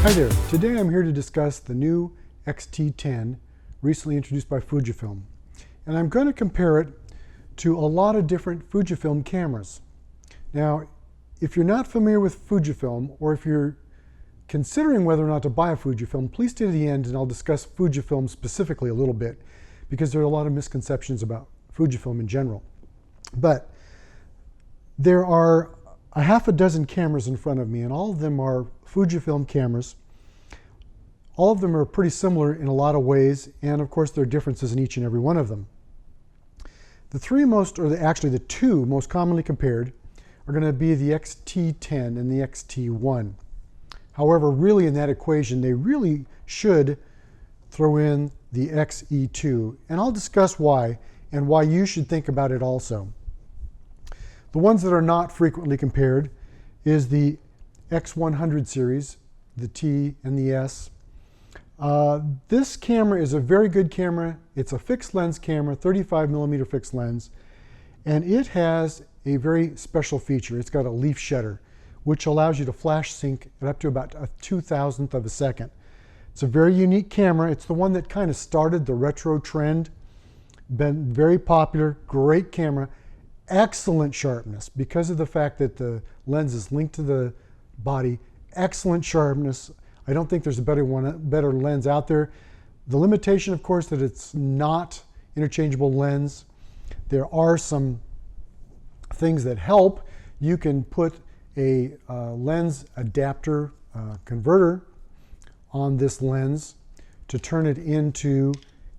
Hi there, today I'm here to discuss the new X-T10 recently introduced by Fujifilm. And I'm going to compare it to a lot of different Fujifilm cameras. Now, if you're not familiar with Fujifilm, or if you're considering whether or not to buy a Fujifilm, please stay to the end and I'll discuss Fujifilm specifically a little bit, because there are a lot of misconceptions about Fujifilm in general. But there are a half a dozen cameras in front of me, and all of them are Fujifilm cameras. All of them are pretty similar in a lot of ways, and of course there are differences in each and every one of them. Actually the two most commonly compared are going to be the X-T10 and the X-T1. However, really in that equation, they really should throw in the X-E2, and I'll discuss why and why you should think about it also. The ones that are not frequently compared is the X100 series, the T and the S. This camera is a very good camera. It's a fixed lens camera, 35mm fixed lens, and it has a very special feature. It's got a leaf shutter, which allows you to flash sync at up to about a 2,000th of a second. It's a very unique camera. It's the one that kind of started the retro trend. Been very popular, great camera. Excellent sharpness because of the fact that the lens is linked to the body. Excellent sharpness. I don't think there's a better lens out there. The limitation, of course, that it's not interchangeable lens. There are some things that help. You can put a lens adapter converter on this lens to turn it into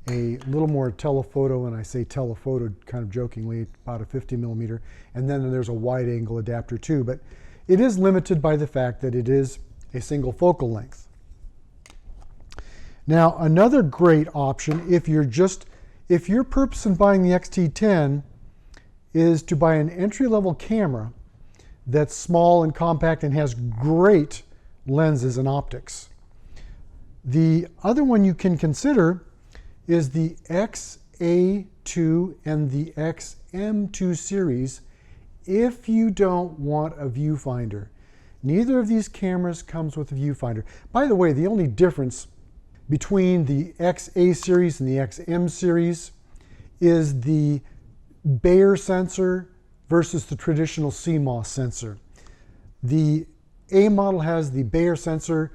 a little more telephoto, and I say telephoto kind of jokingly, about a 50mm, and then there's a wide angle adapter too, but it is limited by the fact that it is a single focal length. Now, another great option, if your purpose in buying the X-T10 is to buy an entry-level camera that's small and compact and has great lenses and optics. The other one you can consider is the X-A2 and the X-M2 series if you don't want a viewfinder. Neither of these cameras comes with a viewfinder. By the way, the only difference between the X-A series and the X-M series is the Bayer sensor versus the traditional CMOS sensor. The A model has the Bayer sensor,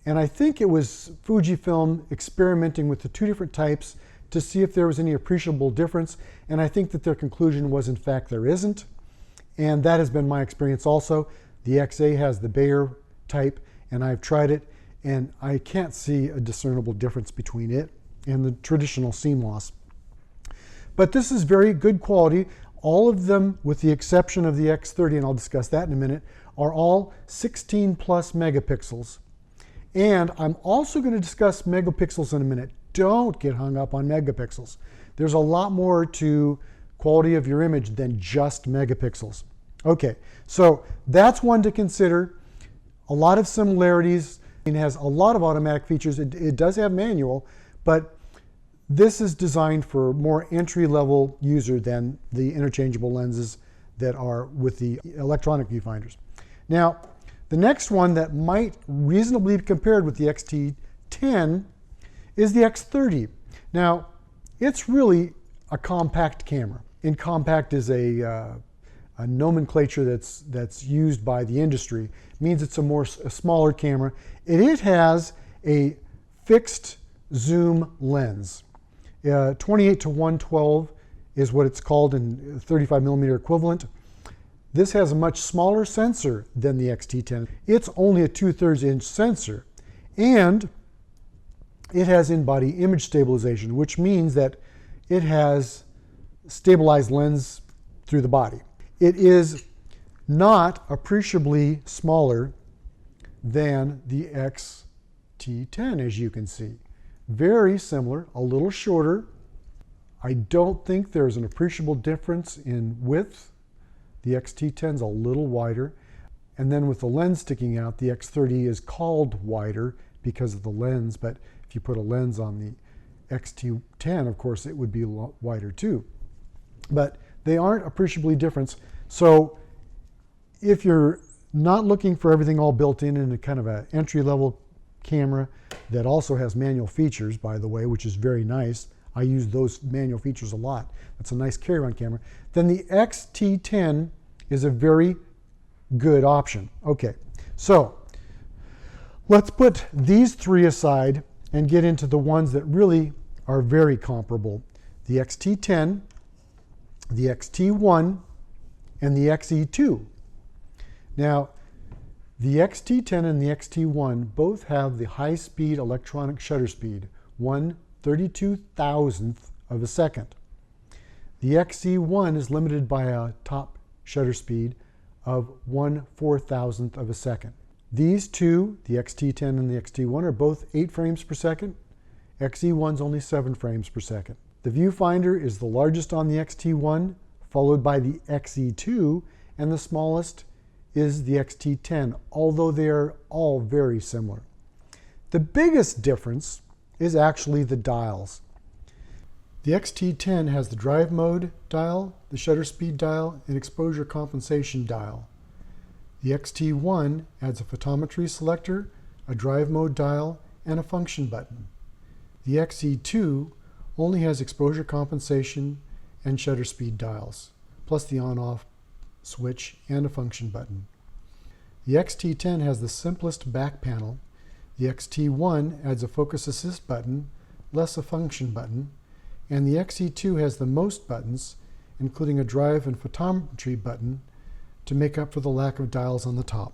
and I think it was Fujifilm experimenting with the two different types to see if there was any appreciable difference, and I think that their conclusion was in fact there isn't, and that has been my experience also. The X-A has the Bayer type, and I've tried it, and I can't see a discernible difference between it and the traditional CMOS. But this is very good quality. All of them, with the exception of the X30, and I'll discuss that in a minute, are all 16 plus megapixels. And I'm also going to discuss megapixels in a minute. Don't get hung up on megapixels. There's a lot more to quality of your image than just megapixels. Okay, so that's one to consider. A lot of similarities. It has a lot of automatic features. It does have manual, but this is designed for more entry-level user than the interchangeable lenses that are with the electronic viewfinders. Now, the next one that might reasonably be compared with the X-T10 is the X30. Now, it's really a compact camera, and compact is a nomenclature that's used by the industry. It means it's a smaller camera. It has a fixed zoom lens. 28 to 112 is what it's called in 35mm equivalent. This has a much smaller sensor than the X-T10. It's only a 2/3 inch sensor, and it has in-body image stabilization, which means that it has stabilized lens through the body. It is not appreciably smaller than the X-T10, as you can see. Very similar, a little shorter. I don't think there's an appreciable difference in width. The X-T10 is a little wider. And then with the lens sticking out, the X30 is called wider because of the lens, but if you put a lens on the X-T10, of course, it would be a lot wider too. But they aren't appreciably different. So if you're not looking for everything all built in a kind of an entry-level camera that also has manual features, by the way, which is very nice. I use those manual features a lot. That's a nice carry-on camera. Then the X-T10 is a very good option. Okay, so let's put these three aside and get into the ones that really are very comparable. The X-T10, the X-T1, and the X-E2. Now, the X-T10 and the X-T1 both have the high-speed electronic shutter speed, 1/32,000th of a second. The X-E1 is limited by a top shutter speed of 1/4000th of a second. These two, the X-T10 and the X-T1, are both 8 frames per second. X-E1 is only 7 frames per second. The viewfinder is the largest on the X-T1, followed by the X-E2, and the smallest is the X-T10, although they are all very similar. The biggest difference is actually the dials. The X-T10 has the drive mode dial, the shutter speed dial, and exposure compensation dial. The X-T1 adds a photometry selector, a drive mode dial, and a function button. The X-E2 only has exposure compensation and shutter speed dials, plus the on-off switch and a function button. The X-T10 has the simplest back panel. The X-T1 adds a focus assist button, less a function button, and the X-E2 has the most buttons, including a drive and photometry button, to make up for the lack of dials on the top.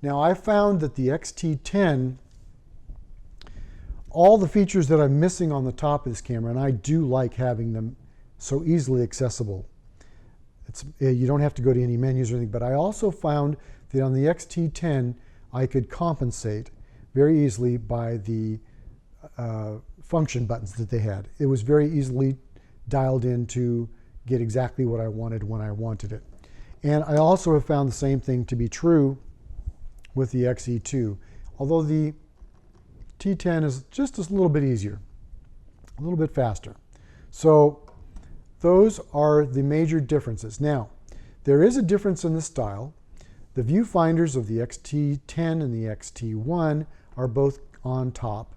Now, I found that the X-T10, all the features that I'm missing on the top of this camera, and I do like having them so easily accessible. You don't have to go to any menus or anything, but I also found that on the X-T10, I could compensate very easily by the function buttons that they had. It was very easily dialed in to get exactly what I wanted when I wanted it. And I also have found the same thing to be true with the X-E2, although the T10 is just a little bit easier, a little bit faster. So those are the major differences. Now, there is a difference in the style. The viewfinders of the X-T10 and the X-T1 are both on top.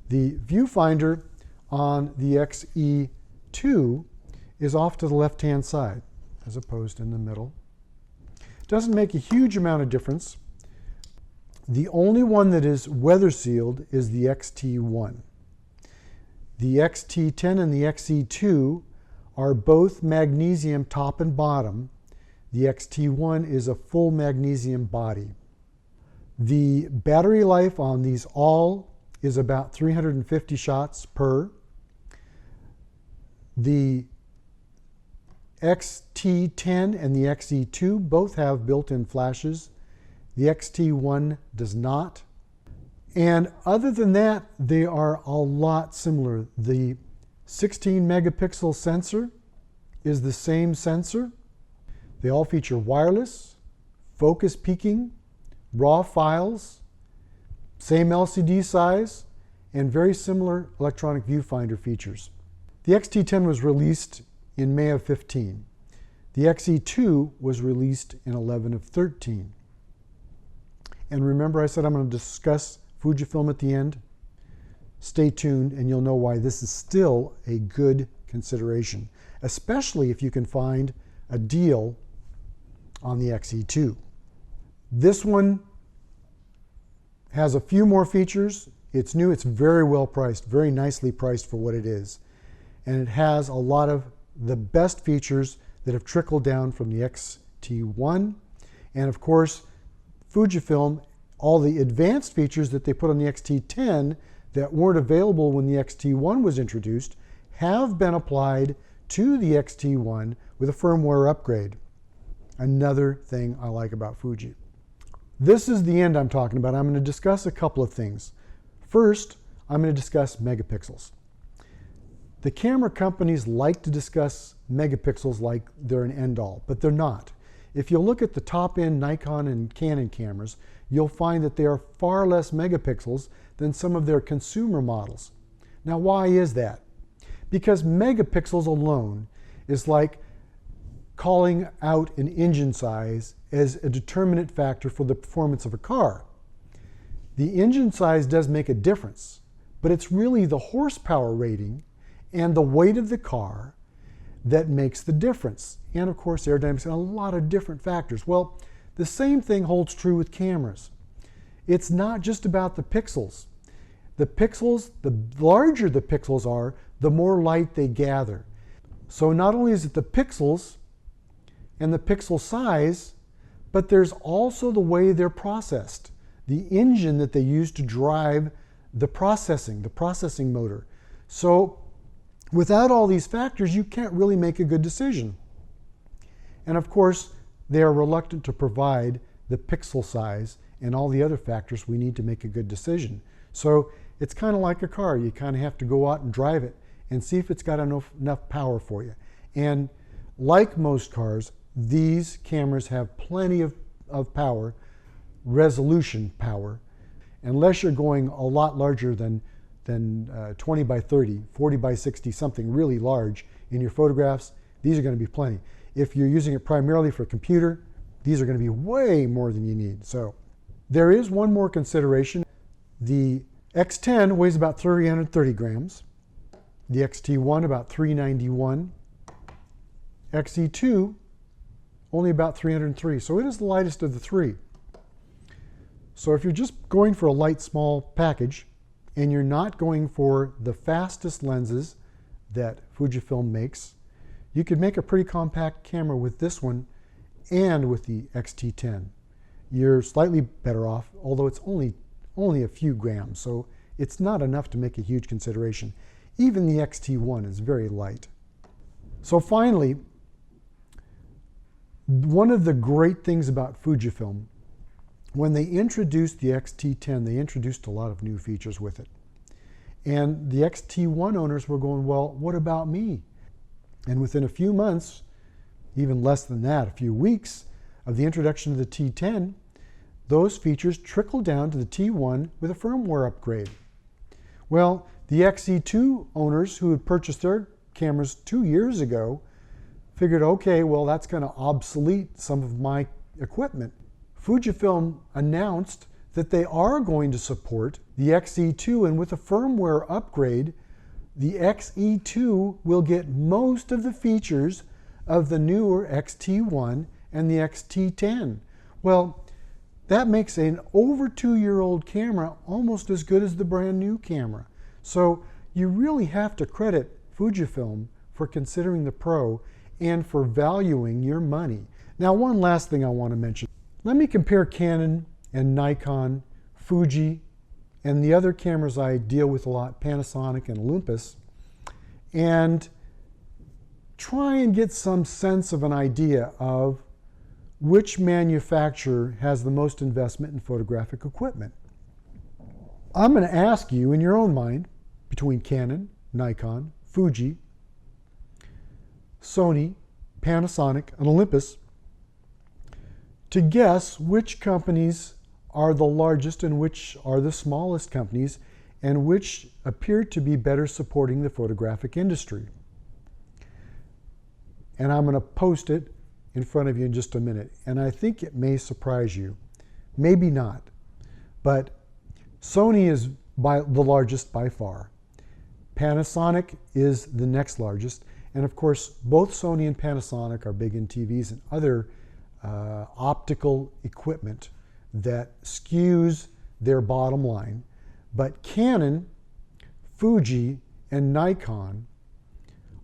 The viewfinder on the X-E2 is off to the left-hand side, as opposed to in the middle. Doesn't make a huge amount of difference. The only one that is weather sealed is the X-T1. The X-T10 and the X-E2 are both magnesium top and bottom. The X-T1 is a full magnesium body. The battery life on these all is about 350 shots per. The X-T10 and the X-E2 both have built-in flashes. The X-T1 does not. And other than that, they are a lot similar. The 16 megapixel sensor is the same sensor. They all feature wireless, focus peaking, raw files, same LCD size, and very similar electronic viewfinder features. The X-T10 was released in May of 15. The X-E2 was released in 11 of 13. And remember I said I'm going to discuss Fujifilm at the end? Stay tuned and you'll know why this is still a good consideration, especially if you can find a deal on the X-E2. This one has a few more features. It's new, it's very well priced, very nicely priced for what it is. And it has a lot of the best features that have trickled down from the X-T1. And of course, Fujifilm, all the advanced features that they put on the X-T10 that weren't available when the X-T1 was introduced have been applied to the X-T1 with a firmware upgrade. Another thing I like about Fuji. This is the end I'm talking about. I'm going to discuss a couple of things. First, I'm going to discuss megapixels. The camera companies like to discuss megapixels like they're an end-all, but they're not. If you look at the top-end Nikon and Canon cameras, you'll find that they are far less megapixels than some of their consumer models. Now, why is that? Because megapixels alone is like calling out an engine size as a determinant factor for the performance of a car. The engine size does make a difference, but it's really the horsepower rating and the weight of the car that makes the difference. And of course, aerodynamics and a lot of different factors. Well, the same thing holds true with cameras. It's not just about the pixels. The pixels, the larger the pixels are, the more light they gather. So not only is it the pixels and the pixel size, but there's also the way they're processed. The engine that they use to drive the processing motor. So without all these factors, you can't really make a good decision. And of course, they are reluctant to provide the pixel size and all the other factors we need to make a good decision. So it's kind of like a car. You kind of have to go out and drive it and see if it's got enough power for you. And like most cars, these cameras have plenty of power, resolution power, unless you're going a lot larger than 20 by 30, 40 by 60, something really large in your photographs. These are going to be plenty. If you're using it primarily for a computer, these are going to be way more than you need. So there is one more consideration. The X10 weighs about 330 grams. The X-T1 about 391. X-E2 only about 303. So it is the lightest of the three. So if you're just going for a light, small package, and you're not going for the fastest lenses that Fujifilm makes, you could make a pretty compact camera with this one and with the X-T10. You're slightly better off, although it's only a few grams, so it's not enough to make a huge consideration. Even the X-T1 is very light. So finally, one of the great things about Fujifilm, when they introduced the X-T10, they introduced a lot of new features with it. And the X-T1 owners were going, well, what about me? And within a few months, even less than that, a few weeks of the introduction of the T10, those features trickled down to the T1 with a firmware upgrade. Well, the X-E2 owners who had purchased their cameras 2 years ago figured, okay, well, that's going to obsolete some of my equipment. Fujifilm announced that they are going to support the X-E2, and with a firmware upgrade, the X-E2 will get most of the features of the newer X-T1 and the X-T10. Well, that makes an over 2-year-old camera almost as good as the brand new camera. So you really have to credit Fujifilm for considering the Pro and for valuing your money. Now, one last thing I want to mention. Let me compare Canon and Nikon, Fuji, and the other cameras I deal with a lot, Panasonic and Olympus, and try and get some sense of an idea of which manufacturer has the most investment in photographic equipment. I'm going to ask you in your own mind, between Canon, Nikon, Fuji, Sony, Panasonic, and Olympus, to guess which companies are the largest and which are the smallest companies and which appear to be better supporting the photographic industry. And I'm going to post it in front of you in just a minute. And I think it may surprise you. Maybe not. But Sony is the largest by far. Panasonic is the next largest. And of course, both Sony and Panasonic are big in TVs and other optical equipment that skews their bottom line. But Canon, Fuji, and Nikon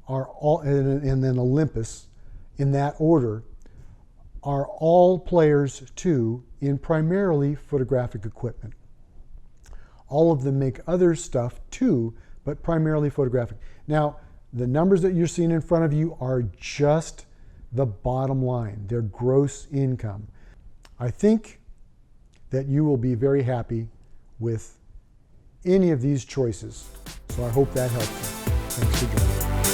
are all, and then Olympus, in that order, are all players too in primarily photographic equipment. All of them make other stuff too, but primarily photographic. Now, the numbers that you're seeing in front of you are just the bottom line, their gross income. I think that you will be very happy with any of these choices. So I hope that helps you. Thanks for joining me.